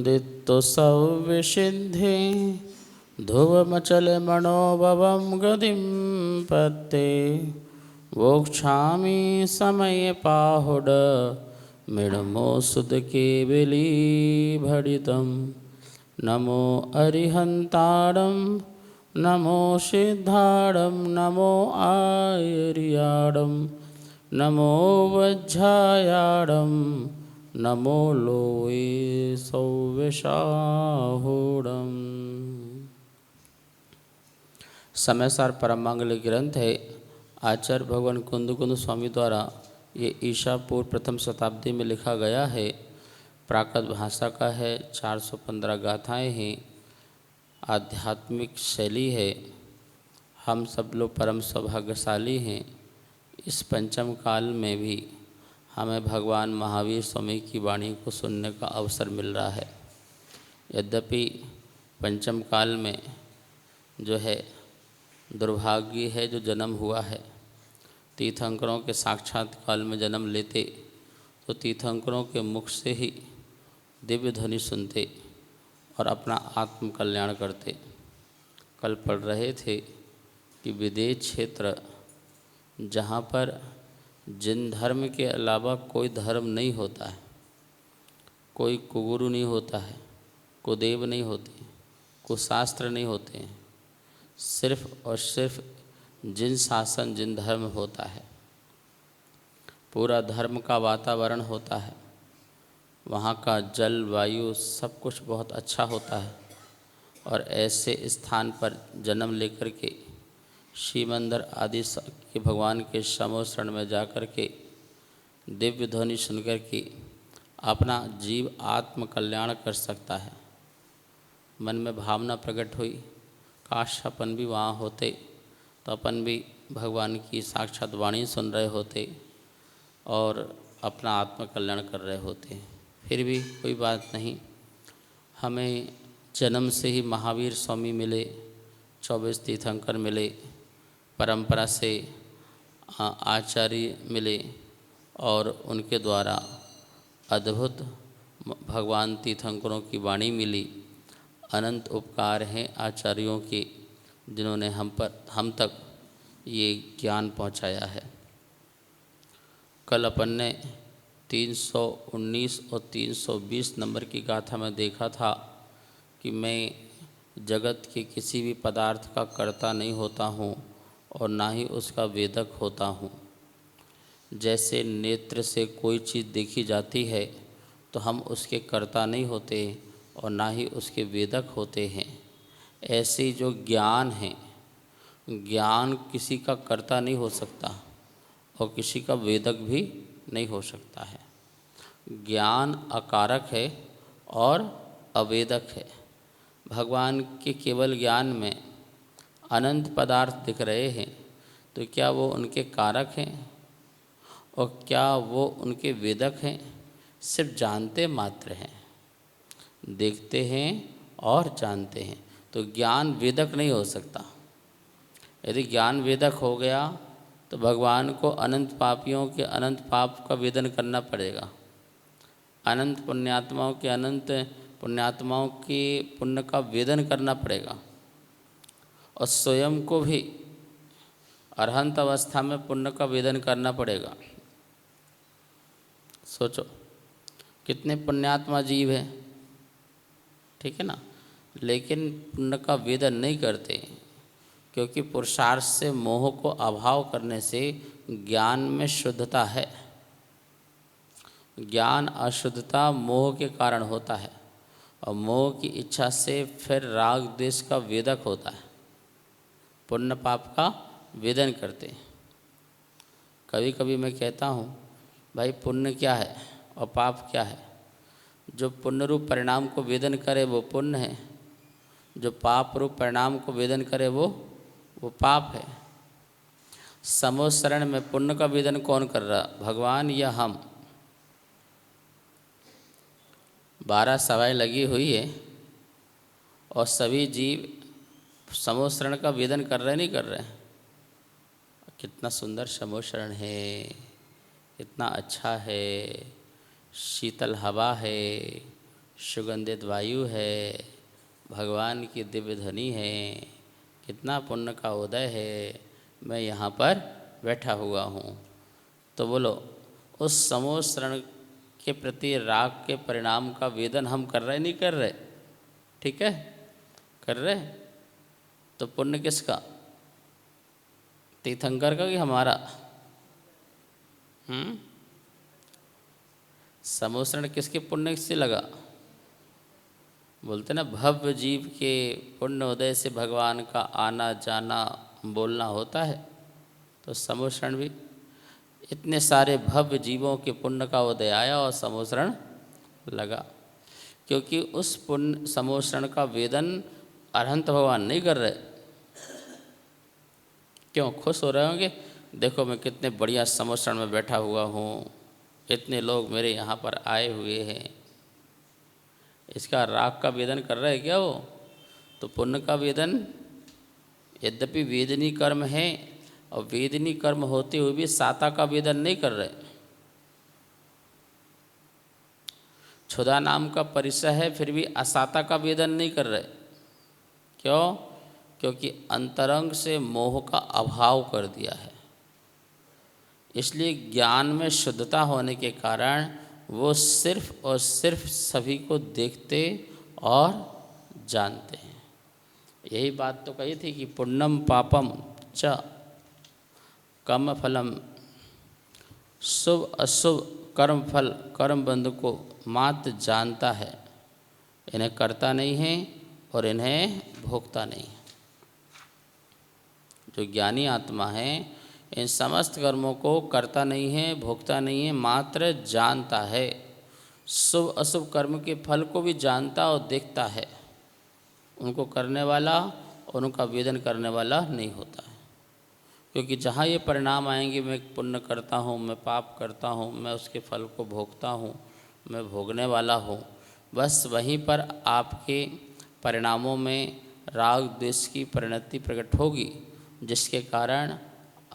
दित्तुसौविशिद्धि ध्रुवमचलमनोभवं गतिं पत्ते वोक्षामि समये पाहुड मृण्मोऽसुतकेवलीभरितं नमो अरिहन्तारं नमो सिद्धारं नमो आर्याडं नमो वज्रायाडं नमो लोये सौविशाहूढ़म। समयसार परम मांगलिक ग्रंथ है। आचार्य भगवान कुंद स्वामी द्वारा ये ईसा पूर्व प्रथम शताब्दी में लिखा गया है। प्राकृत भाषा का है। 415 गाथाएं हैं। आध्यात्मिक शैली है। हम सब लोग परम सौभाग्यशाली हैं। इस पंचम काल में भी हमें भगवान महावीर स्वामी की वाणी को सुनने का अवसर मिल रहा है। यद्यपि पंचम काल में जो है दुर्भाग्य है जो जन्म हुआ है। तीर्थंकरों के साक्षात काल में जन्म लेते तो तीर्थंकरों के मुख से ही दिव्य ध्वनि सुनते और अपना आत्म कल्याण करते। कल पढ़ रहे थे कि विदेश क्षेत्र जहाँ पर जिन धर्म के अलावा कोई धर्म नहीं होता है, कोई कुगुरु नहीं होता है, कुदेव नहीं होते, कुशास्त्र नहीं होते हैं, सिर्फ और सिर्फ जिन शासन जिन धर्म होता है, पूरा धर्म का वातावरण होता है, वहाँ का जल वायु सब कुछ बहुत अच्छा होता है। और ऐसे स्थान पर जन्म लेकर के शिव मंदिर आदि के भगवान के समो शरण में जाकर के दिव्य ध्वनि सुनकर के अपना जीव आत्म कल्याण कर सकता है। मन में भावना प्रकट हुई, काश अपन भी वहाँ होते तो अपन भी भगवान की साक्षात वाणी सुन रहे होते और अपना आत्म कल्याण कर रहे होते। फिर भी कोई बात नहीं, हमें जन्म से ही महावीर स्वामी मिले, 24 तीर्थंकर मिले, परंपरा से आचार्य मिले और उनके द्वारा अद्भुत भगवान तीर्थंकरों की वाणी मिली। अनंत उपकार हैं आचार्यों के, जिन्होंने हम तक ये ज्ञान पहुंचाया है। कल अपन ने 319 और 320 नंबर की गाथा में देखा था कि मैं जगत के किसी भी पदार्थ का कर्ता नहीं होता हूँ और ना ही उसका वेदक होता हूँ। जैसे नेत्र से कोई चीज़ देखी जाती है तो हम उसके कर्ता नहीं होते और ना ही उसके वेदक होते हैं, ऐसे जो ज्ञान है, ज्ञान किसी का कर्ता नहीं हो सकता और किसी का वेदक भी नहीं हो सकता है। ज्ञान अकारक है और अवेदक है। भगवान के केवल ज्ञान में अनंत पदार्थ दिख रहे हैं तो क्या वो उनके कारक हैं और क्या वो उनके वेदक हैं? सिर्फ जानते मात्र हैं, देखते हैं और जानते हैं। तो ज्ञान वेदक नहीं हो सकता। यदि ज्ञान वेदक हो गया तो भगवान को अनंत पापियों के अनंत पाप का वेदन करना पड़ेगा, अनंत पुण्यात्माओं के पुण्य का वेदन करना पड़ेगा और स्वयं को भी अरहंत अवस्था में पुण्य का वेदन करना पड़ेगा। सोचो कितने पुण्यात्मा जीव हैं, ठीक है ना, लेकिन पुण्य का वेदन नहीं करते क्योंकि पुरुषार्थ से मोह को अभाव करने से ज्ञान में शुद्धता है। ज्ञान अशुद्धता मोह के कारण होता है और मोह की इच्छा से फिर राग द्वेष का वेदक होता है, पुण्य पाप का वेदन करते। कभी कभी मैं कहता हूँ भाई पुण्य क्या है और पाप क्या है? जो पुण्य रूप परिणाम को वेदन करे वो पुण्य है, जो पाप रूप परिणाम को वेदन करे वो पाप है। समोशरण में पुण्य का वेदन कौन कर रहा, भगवान या हम? 12 सवाई लगी हुई है और सभी जीव समोशरण का वेदन कर रहे नहीं कर रहे? कितना सुंदर समोशरण है, कितना अच्छा है, शीतल हवा है, सुगंधित वायु है, भगवान की दिव्य ध्वनि है, कितना पुण्य का उदय है, मैं यहाँ पर बैठा हुआ हूँ। तो बोलो, उस समूह शरण के प्रति राग के परिणाम का वेदन हम कर रहे नहीं कर रहे? ठीक है, कर रहे। तो पुण्य किसका? तीर्थंकर का कि हमारा? समूह शरण किसके पुण्य से लगा? बोलते ना, भव्य जीव के पुण्य उदय से भगवान का आना जाना बोलना होता है। तो समूह शरण भी इतने सारे भव्य जीवों के पुण्य का उदय आया और समूह शरण लगा, क्योंकि उस पुण्य समूह शरण का वेदन अरहंत भगवान नहीं कर रहे। क्यों खुश हो रहे होंगे? देखो मैं कितने बढ़िया समूह शरण में बैठा हुआ हूँ, इतने लोग मेरे यहाँ पर आए हुए हैं। इसका राग का वेदन कर रहे हैं क्या वो? तो पुण्य का वेदन, यद्यपि वेदनी कर्म है और वेदनी कर्म होते हुए भी साता का वेदन नहीं कर रहे। क्षुधा नाम का परिचय है, फिर भी असाता का वेदन नहीं कर रहे। क्यों? क्योंकि अंतरंग से मोह का अभाव कर दिया है। इसलिए ज्ञान में शुद्धता होने के कारण वो सिर्फ और सिर्फ सभी को देखते और जानते हैं। यही बात तो कही थी कि पुण्यम पापम च कर्म फलम, शुभ अशुभ कर्म फल कर्म बंध को मात्र जानता है, इन्हें करता नहीं है और इन्हें भोगता नहीं है। जो ज्ञानी आत्मा है इन समस्त कर्मों को करता नहीं है, भोगता नहीं है, मात्र जानता है। शुभ अशुभ कर्म के फल को भी जानता और देखता है, उनको करने वाला और उनका वेदन करने वाला नहीं होता है। क्योंकि जहाँ ये परिणाम आएंगे, मैं पुण्य करता हूँ, मैं पाप करता हूँ, मैं उसके फल को भोगता हूँ, मैं भोगने वाला हूँ, बस वहीं पर आपके परिणामों में राग द्वेष की परिणति प्रकट होगी, जिसके कारण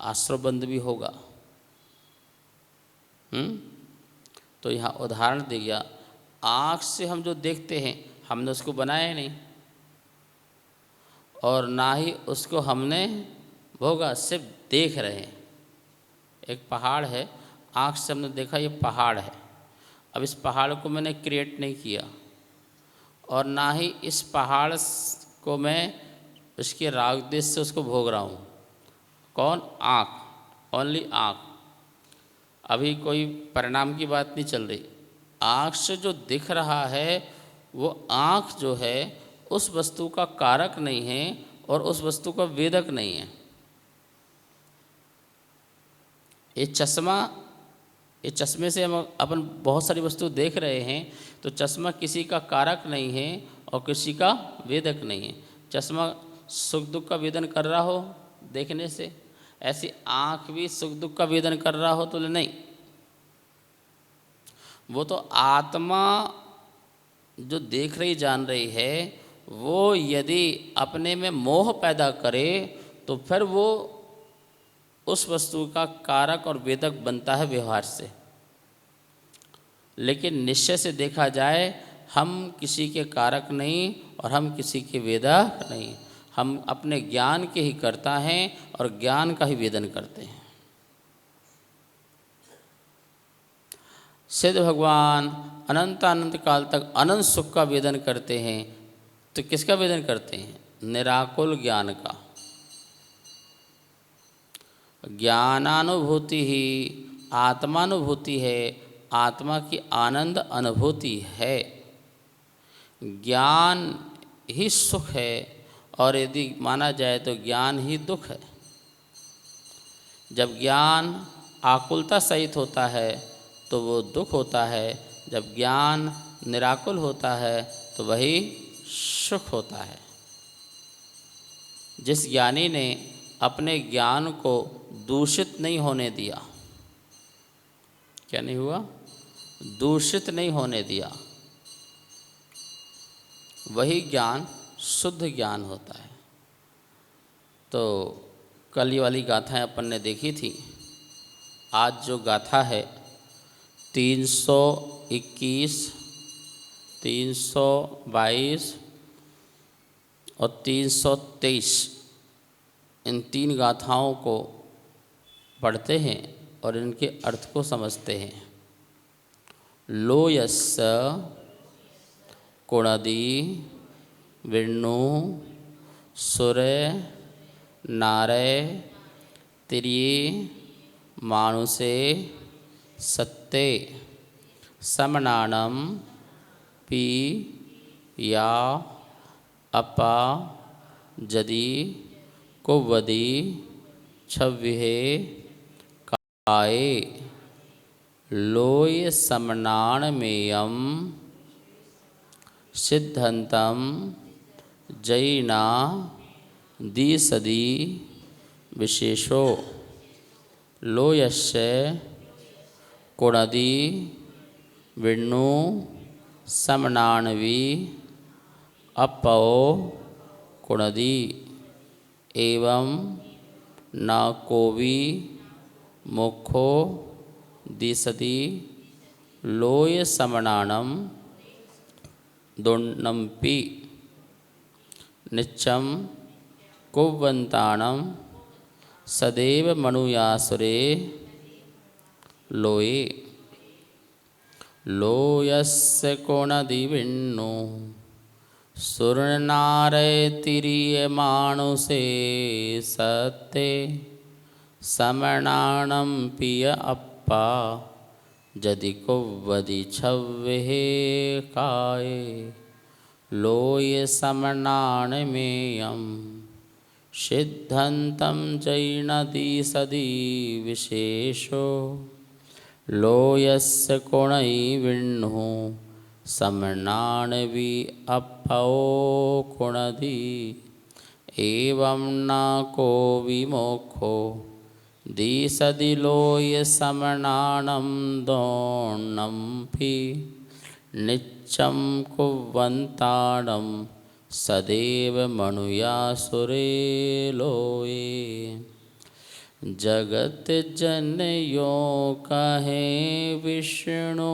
आश्रयबंध भी होगा। तो यहाँ उदाहरण दिया, आँख से हम जो देखते हैं हमने उसको बनाया नहीं और ना ही उसको हमने भोगा, सिर्फ देख रहे हैं। एक पहाड़ है, आँख से हमने देखा ये पहाड़ है, अब इस पहाड़ को मैंने क्रिएट नहीं किया और ना ही इस पहाड़ को मैं उसके राग द्वेष से उसको भोग रहा हूँ। कौन? आँख, ओनली आँख। अभी कोई परिणाम की बात नहीं चल रही। आँख से जो दिख रहा है वो आँख जो है उस वस्तु का कारक नहीं है और उस वस्तु का वेदक नहीं है। ये चश्मा, ये चश्मे से हम अपन बहुत सारी वस्तु देख रहे हैं, तो चश्मा किसी का कारक नहीं है और किसी का वेदक नहीं है। चश्मा सुख दुख का वेदन कर रहा हो देखने से, ऐसी आँख भी सुख दुख का वेदन कर रहा हो तो नहीं। वो तो आत्मा जो देख रही जान रही है, वो यदि अपने में मोह पैदा करे तो फिर वो उस वस्तु का कारक और वेदक बनता है व्यवहार से। लेकिन निश्चय से देखा जाए, हम किसी के कारक नहीं और हम किसी के वेदक नहीं, हम अपने ज्ञान के ही करता हैं और ज्ञान का ही वेदन करते हैं। सिद्ध भगवान अनंत अनंत काल तक अनंत सुख का वेदन करते हैं, तो किसका वेदन करते हैं? निराकुल ज्ञान का। ज्ञानानुभूति ही आत्मानुभूति है, आत्मा की आनंद अनुभूति है। ज्ञान ही सुख है और यदि माना जाए तो ज्ञान ही दुख है। जब ज्ञान आकुलता सहित होता है तो वो दुख होता है, जब ज्ञान निराकुल होता है तो वही सुख होता है। जिस ज्ञानी ने अपने ज्ञान को दूषित नहीं होने दिया, क्या नहीं हुआ? दूषित नहीं होने दिया, वही ज्ञान शुद्ध ज्ञान होता है। तो कल ये वाली गाथाएं अपन ने देखी थी। आज जो गाथा है 321 322 और 323 इन 3 गाथाओं को पढ़ते हैं और इनके अर्थ को समझते हैं। लो यस्य कुणदी विष्णु सूर्य नारय तिर्ये मानुषे सत्ते समनानम पी या अपा जदि कुवदी छव्विहे काये लोय समनानमेयं सिद्धंतं जैना दिसदी विशेषो लोयस्य कुणदी विष्णु समनानवी अपो कुणदी एवं न कोवि मुखो दिसति लोय समनानम दुन्नम्पि निच्चम कुव्वन्तानं सदैव मनुयासुरे लोये लोयस्य कुणदी विष्णु सुरनारतिर्यमानुषे सत्ते समनानं पिय अप्पा जदि कुवदी छव्विहे काये लोय समनानमेयं सिद्धंतं जैनदी सदी विशेषो लोयस्य कुणै विष्णुः समनानवी अपो कुणदी एवं न को विमोक्षो दिसदि लोय समनानं दोन्नम्पि निच्चं कुव्वन्तानं सदैव मनुयासुरे लोये जगत जनयो कहे विष्णु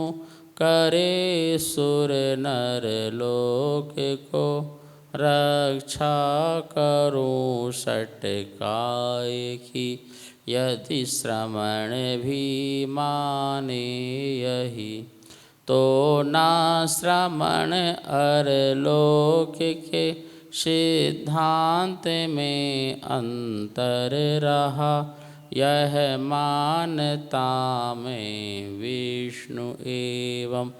करे सुर नर लोक को रक्षा करूं षटकाय की यदि श्रमण भी माने यही तो ना श्रमण अर लोक के सिद्धांत में अंतर रहा यह मानता में विष्णु एवं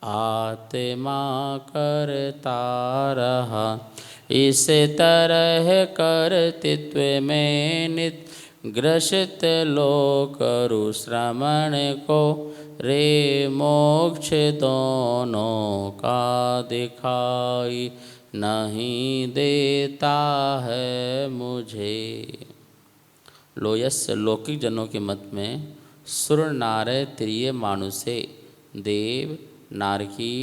आत्मा करता रहा इस तरह कर्तृत्व में नित ग्रसित लोक करु श्रमण को रे मोक्ष दोनों का दिखाई नहीं देता है मुझे। लोयस्य लौकिक जनों के मत में सुर नारय त्रिय मानुषे देव नारकी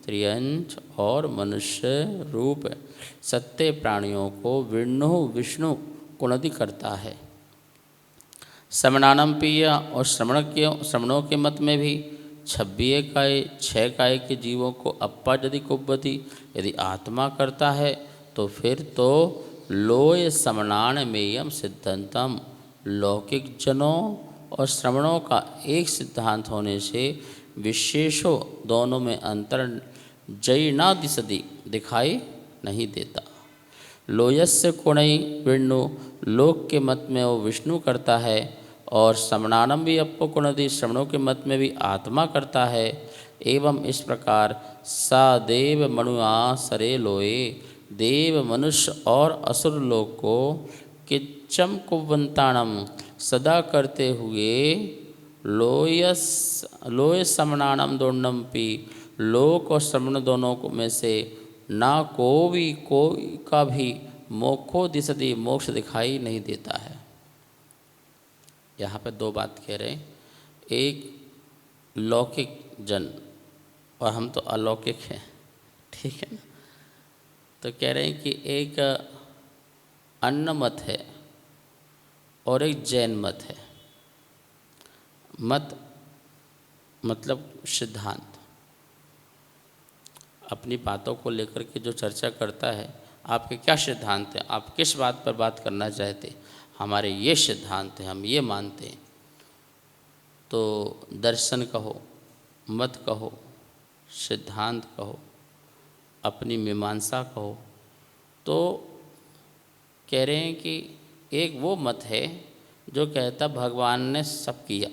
त्रियंच और मनुष्य रूप सत्य प्राणियों को विष्णु कुणदी करता है। समनानम पीय और श्रमणों के मत में भी 26 काय 6 काय के जीवों को अप्पा यदि कुव्वती यदि आत्मा करता है तो फिर तो लोय समनान मेयम सिद्धांतम लौकिक जनों और श्रवणों का एक सिद्धांत होने से विशेषो दोनों में अंतर जय ना दिसदी दिखाई नहीं देता। लोयस्य कुणई विष्णु लोक के मत में वो विष्णु करता है और समनानम भी अपो कुणदी श्रवणों के मत में भी आत्मा करता है। एवं इस प्रकार सा देव मनुआ सरे लोए देव मनुष्य और असुर लोक को किच्चम कुव्वंताणम सदा करते हुए लोय समनानम दोन्नम्पि लोक और श्रवण दोनों में से ना कोई का भी मोक्षो दिसदी मोक्ष दिखाई नहीं देता है। यहाँ पर 2 बात कह रहे हैं, एक लौकिक जन और हम तो अलौकिक हैं, ठीक है ना। तो कह रहे हैं कि एक अन्न मत है और एक जैन मत है। मत मतलब सिद्धांत। अपनी बातों को लेकर के जो चर्चा करता है, आपके क्या सिद्धांत हैं, आप किस बात पर बात करना चाहते, हमारे ये सिद्धांत हैं, हम ये मानते हैं। तो दर्शन कहो, मत कहो, सिद्धांत कहो, अपनी मीमांसा कहो, तो कह रहे हैं कि एक वो मत है जो कहता भगवान ने सब किया,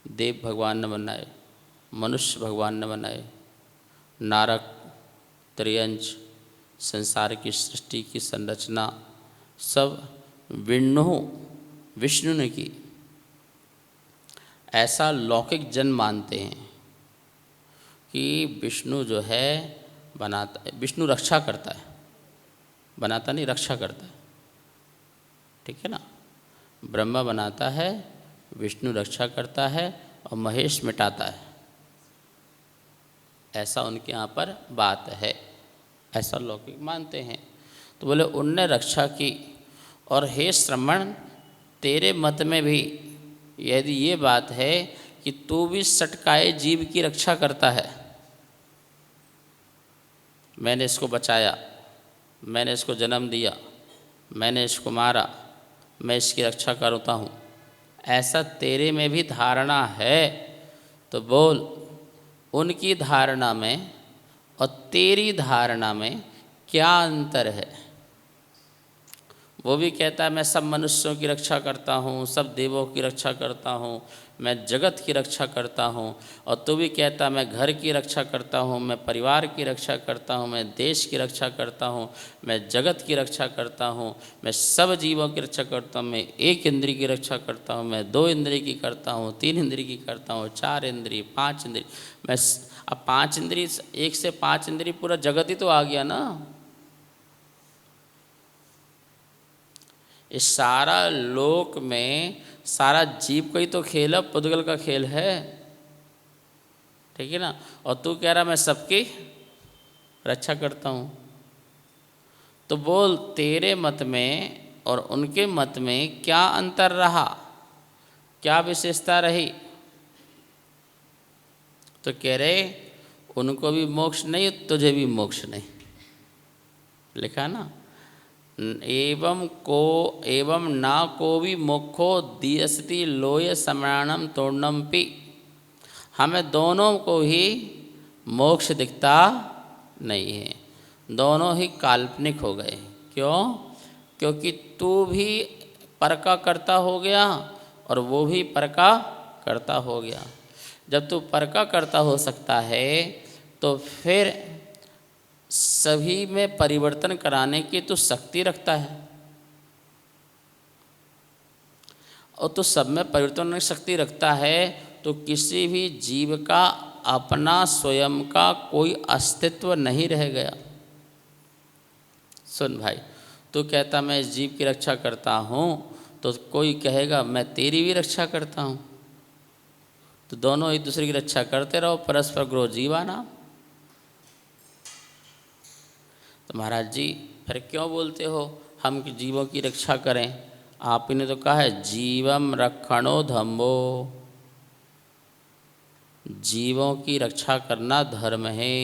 देव भगवान ने बनाए, मनुष्य भगवान ने बनाए, नारक, त्रियंच, संसार की सृष्टि की संरचना सब विष्णु ने की। ऐसा लौकिक जन मानते हैं कि विष्णु जो है बनाता है, विष्णु रक्षा करता है, बनाता नहीं, रक्षा करता है, ठीक है ना। ब्रह्मा बनाता है, विष्णु रक्षा करता है और महेश मिटाता है। ऐसा उनके यहाँ पर बात है, ऐसा लौकिक मानते हैं। तो बोले उनने रक्षा की। और हे श्रमण, तेरे मत में भी यदि ये बात है कि तू भी सटकाए जीव की रक्षा करता है, मैंने इसको बचाया, मैंने इसको जन्म दिया, मैंने इसको मारा, मैं इसकी रक्षा करता हूँ, ऐसा तेरे में भी धारणा है, तो बोल उनकी धारणा में और तेरी धारणा में क्या अंतर है। वो भी कहता है मैं सब मनुष्यों की रक्षा करता हूँ, सब देवों की रक्षा करता हूँ, मैं जगत की रक्षा करता हूँ। और तू भी कहता मैं घर की रक्षा करता हूँ, मैं परिवार की रक्षा करता हूँ, मैं देश की रक्षा करता हूँ, मैं जगत की रक्षा करता हूँ, मैं सब जीवों की रक्षा करता हूँ, मैं एक इंद्रिय की रक्षा करता हूँ, मैं 2 इंद्रिय की करता हूँ, 3 इंद्रिय की करता हूँ, 4 इंद्रिय, 5 इंद्रिय। मैं अब 5 इंद्रिय, 1 से 5 इंद्रिय पूरा जगत ही तो आ गया ना। इस सारा लोक में सारा जीव का ही तो खेल है, पुद्गल का खेल है, ठीक है ना। और तू कह रहा मैं सबकी रक्षा करता हूँ। तो बोल तेरे मत में और उनके मत में क्या अंतर रहा, क्या विशेषता रही। तो कह रहे उनको भी मोक्ष नहीं, तुझे भी मोक्ष नहीं। लिखा ना, एवं ना को भी मोक्षो दियसति लोय समरणम तोर्णम पी। हमें दोनों को ही मोक्ष दिखता नहीं है, दोनों ही काल्पनिक हो गए। क्यों? क्योंकि तू भी पर का कर्ता हो गया और वो भी पर का कर्ता हो गया। जब तू पर का कर्ता हो सकता है तो फिर सभी में परिवर्तन कराने की तो शक्ति रखता है, और तो सब में परिवर्तन की शक्ति रखता है, तो किसी भी जीव का अपना स्वयं का कोई अस्तित्व नहीं रह गया। सुन भाई, तू कहता मैं इस जीव की रक्षा करता हूँ, तो कोई कहेगा मैं तेरी भी रक्षा करता हूँ, तो दोनों एक दूसरे की रक्षा करते रहो, परस्पर ग्रोह जीवाना। तो महाराज जी फिर क्यों बोलते हो हम जीवों की रक्षा करें? आप ही ने तो कहा है जीवम रक्षणो धम्मो, जीवों की रक्षा करना धर्म है।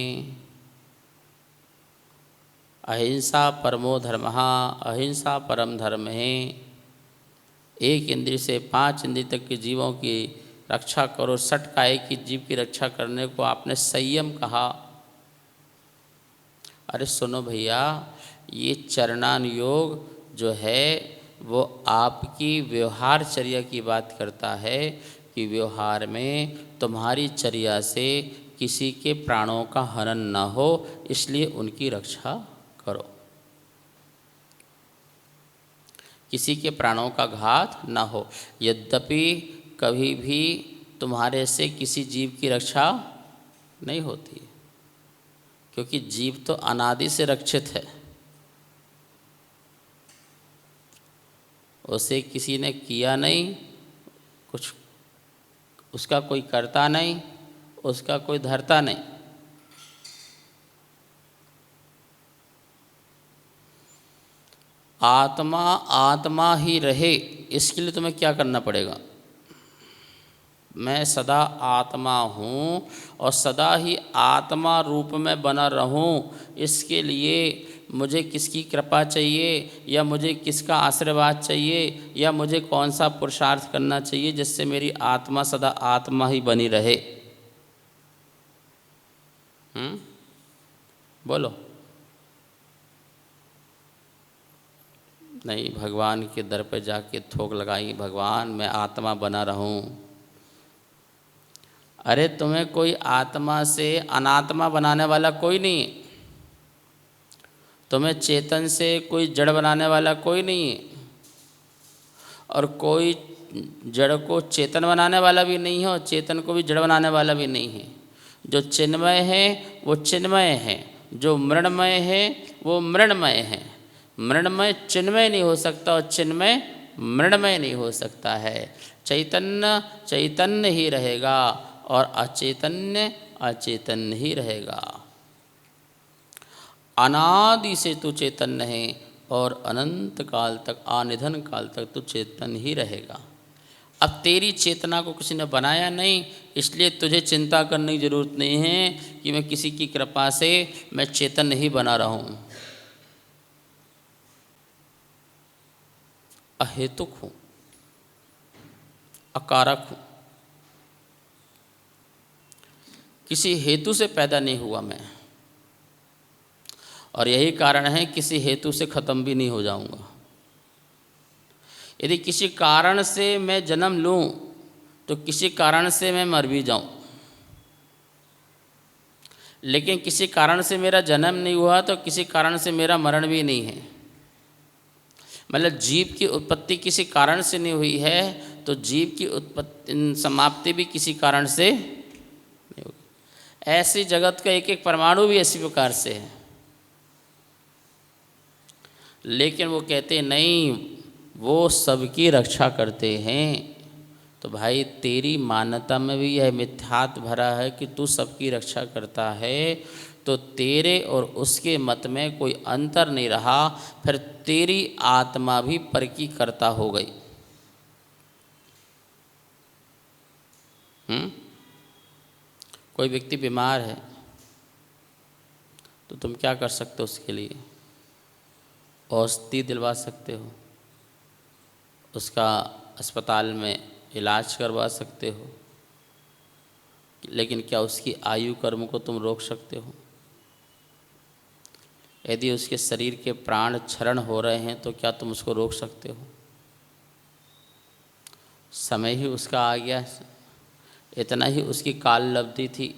अहिंसा परमो धर्मः, अहिंसा परम धर्म है। 1 इंद्रिय से 5 इंद्रिय तक के जीवों की रक्षा करो। सटकाए की जीव की रक्षा करने को आपने संयम कहा। अरे सुनो भैया, ये चरणान योग जो है वो आपकी व्यवहारचर्या की बात करता है कि व्यवहार में तुम्हारी चर्या से किसी के प्राणों का हनन न हो, इसलिए उनकी रक्षा करो, किसी के प्राणों का घात न हो। यद्यपि कभी भी तुम्हारे से किसी जीव की रक्षा नहीं होती, क्योंकि जीव तो अनादि से रक्षित है, उसे किसी ने किया नहीं, कुछ उसका कोई करता नहीं, उसका कोई धरता नहीं। आत्मा आत्मा ही रहे, इसके लिए तुम्हें क्या करना पड़ेगा? मैं सदा आत्मा हूँ और सदा ही आत्मा रूप में बना रहूँ, इसके लिए मुझे किसकी कृपा चाहिए या मुझे किसका आशीर्वाद चाहिए या मुझे कौन सा पुरुषार्थ करना चाहिए जिससे मेरी आत्मा सदा आत्मा ही बनी रहे? बोलो। नहीं, भगवान के दर पे जाके थोक लगाई, भगवान मैं आत्मा बना रहूं। अरे तुम्हें कोई आत्मा से अनात्मा बनाने वाला कोई नहीं है, तुम्हें चेतन से कोई जड़ बनाने वाला कोई नहीं है, और कोई जड़ को चेतन बनाने वाला भी नहीं है और चेतन को भी जड़ बनाने वाला भी नहीं है। जो चिन्मय है वो चिन्मय है, जो मृण्मय है वो मृण्मय है। मृण्मय चिन्मय नहीं हो सकता और चिन्मय मृण्मय नहीं हो सकता है। चैतन्य चैतन्य ही रहेगा और अचैतन्य अचेतन्य ही रहेगा। अनादि से तू चैतन्य है और अनंत काल तक, आनिधन काल तक तू चेतन ही रहेगा। अब तेरी चेतना को किसी ने बनाया नहीं, इसलिए तुझे चिंता करने की ज़रूरत नहीं है कि मैं किसी की कृपा से मैं चेतन नहीं बना रहूं। अहेतुक हूँ, अकारक हूँ, किसी हेतु से पैदा नहीं हुआ मैं, और यही कारण है किसी हेतु से ख़त्म भी नहीं हो जाऊंगा। यदि किसी कारण से मैं जन्म लूं तो किसी कारण से मैं मर भी जाऊं, लेकिन किसी कारण से मेरा जन्म नहीं हुआ तो किसी कारण से मेरा मरण भी नहीं है। मतलब जीव की उत्पत्ति किसी कारण से नहीं हुई है तो जीव की उत्पत्ति समाप्ति भी किसी कारण से नहीं होगी। ऐसे जगत का एक एक परमाणु भी इसी प्रकार से है। लेकिन वो कहते नहीं, वो सबकी रक्षा करते हैं। तो भाई तेरी मान्यता में भी यह मिथ्यात्व भरा है कि तू सबकी रक्षा करता है, तो तेरे और उसके मत में कोई अंतर नहीं रहा, फिर तेरी आत्मा भी पर की कर्ता हो गई। कोई व्यक्ति बीमार है तो तुम क्या कर सकते हो? उसके लिए औषधि दिलवा सकते हो, उसका अस्पताल में इलाज करवा सकते हो, लेकिन क्या उसकी आयु कर्म को तुम रोक सकते हो? यदि उसके शरीर के प्राण क्षरण हो रहे हैं तो क्या तुम उसको रोक सकते हो? समय ही उसका आ गया, इतना ही उसकी काल लब्धि थी,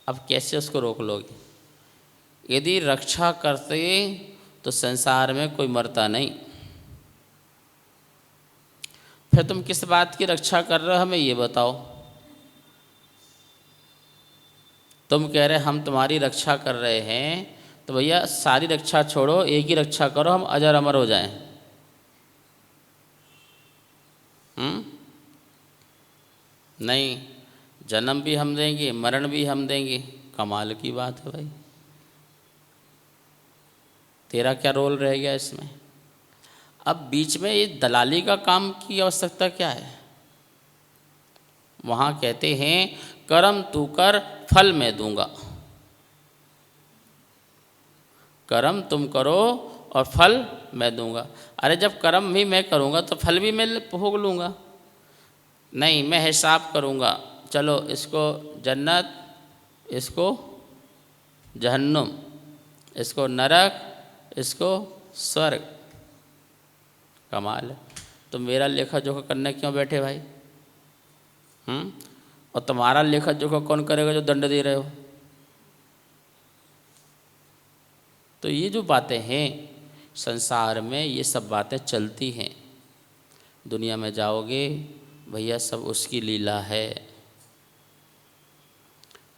अब कैसे उसको रोक लोगे? यदि रक्षा करते तो संसार में कोई मरता नहीं, फिर तुम किस बात की रक्षा कर रहे हो हमें ये बताओ। तुम कह रहे हम तुम्हारी रक्षा कर रहे हैं, तो भैया सारी रक्षा छोड़ो, एक ही रक्षा करो, हम अजर अमर हो जाएं। नहीं, जन्म भी हम देंगे, मरण भी हम देंगे। कमाल की बात है भाई, तेरा क्या रोल रह गया इसमें? अब बीच में ये दलाली का काम की आवश्यकता क्या है? वहाँ कहते हैं कर्म तू कर, फल मैं दूंगा। कर्म तुम करो और फल मैं दूंगा। अरे जब कर्म भी मैं करूँगा तो फल भी मैं भोग लूँगा। नहीं, मैं हिसाब करूँगा, चलो इसको जन्नत, इसको जहन्नुम, इसको नरक, इसको स्वर्ग। कमाल है। तो मेरा लेखा जोखा करने क्यों बैठे भाई? और तुम्हारा लेखा जोखा कौन करेगा जो दंड दे रहे हो? तो ये जो बातें हैं संसार में, ये सब बातें चलती हैं। दुनिया में जाओगे भैया, सब उसकी लीला है,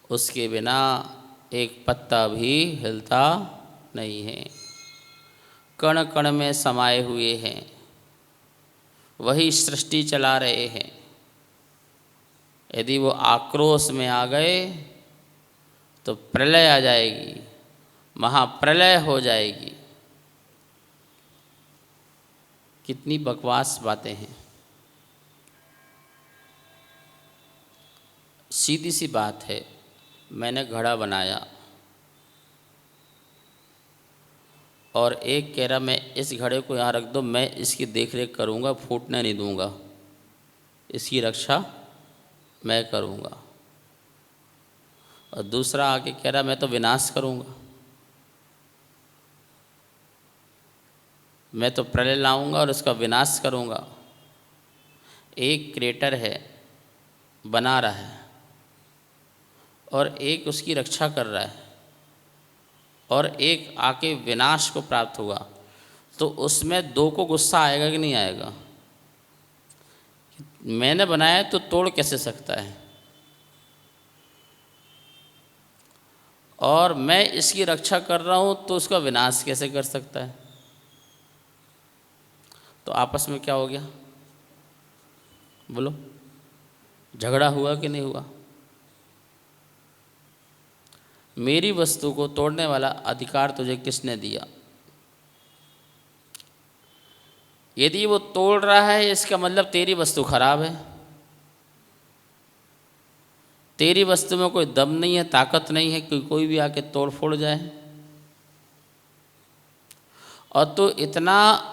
उसके बिना एक पत्ता भी हिलता नहीं है। कण कण में समाये हुए हैं, वही सृष्टि चला रहे हैं। यदि वो आक्रोश में आ गए तो प्रलय आ जाएगी, महाप्रलय हो जाएगी। कितनी बकवास बातें हैं। सीधी सी बात है, मैंने घड़ा बनाया और एक कह रहा मैं इस घड़े को यहाँ रख दो, मैं इसकी देख रेख करूँगा, फूटने नहीं दूँगा, इसकी रक्षा मैं करूँगा। और दूसरा आके कह रहा मैं तो विनाश करूँगा, मैं तो प्रलय लाऊंगा और उसका विनाश करूँगा। एक क्रिएटर है, बना रहा है, और एक उसकी रक्षा कर रहा है, और एक आके विनाश को प्राप्त हुआ, तो उसमें दो को गुस्सा आएगा कि नहीं आएगा? मैंने बनाया तो तोड़ कैसे सकता है, और मैं इसकी रक्षा कर रहा हूँ तो उसका विनाश कैसे कर सकता है? तो आपस में क्या हो गया? बोलो, झगड़ा हुआ कि नहीं हुआ? मेरी वस्तु को तोड़ने वाला अधिकार तुझे किसने दिया? यदि वो तोड़ रहा है, इसका मतलब तेरी वस्तु खराब है, तेरी वस्तु में कोई दम नहीं है, ताकत नहीं है कि कोई भी आके तोड़ फोड़ जाए। और तो इतना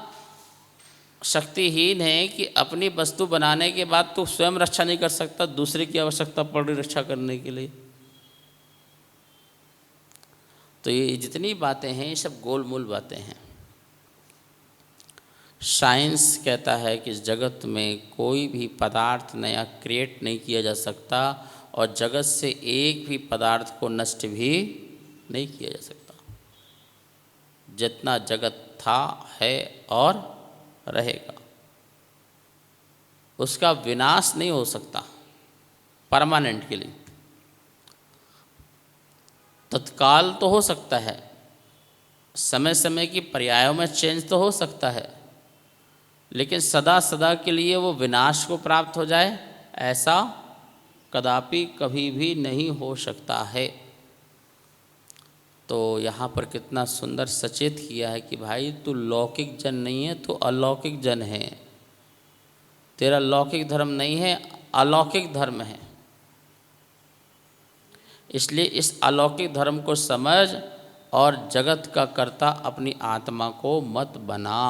शक्तिहीन है कि अपनी वस्तु बनाने के बाद तो स्वयं रक्षा नहीं कर सकता, दूसरे की आवश्यकता पड़ रही रक्षा करने के लिए। तो ये जितनी बातें हैं ये सब गोलमोल बातें हैं। साइंस कहता है कि इस जगत में कोई भी पदार्थ नया क्रिएट नहीं किया जा सकता, और जगत से एक भी पदार्थ को नष्ट भी नहीं किया जा सकता। जितना जगत था, है और रहेगा, उसका विनाश नहीं हो सकता परमानेंट के लिए। तत्काल तो हो सकता है, समय समय की पर्यायों में चेंज तो हो सकता है, लेकिन सदा सदा के लिए वो विनाश को प्राप्त हो जाए, ऐसा कदापि कभी भी नहीं हो सकता है। तो यहाँ पर कितना सुंदर सचेत किया है कि भाई तू लौकिक जन नहीं है, तू अलौकिक जन है। तेरा लौकिक धर्म नहीं है, अलौकिक धर्म है। इसलिए इस अलौकिक धर्म को समझ और जगत का कर्ता अपनी आत्मा को मत बना।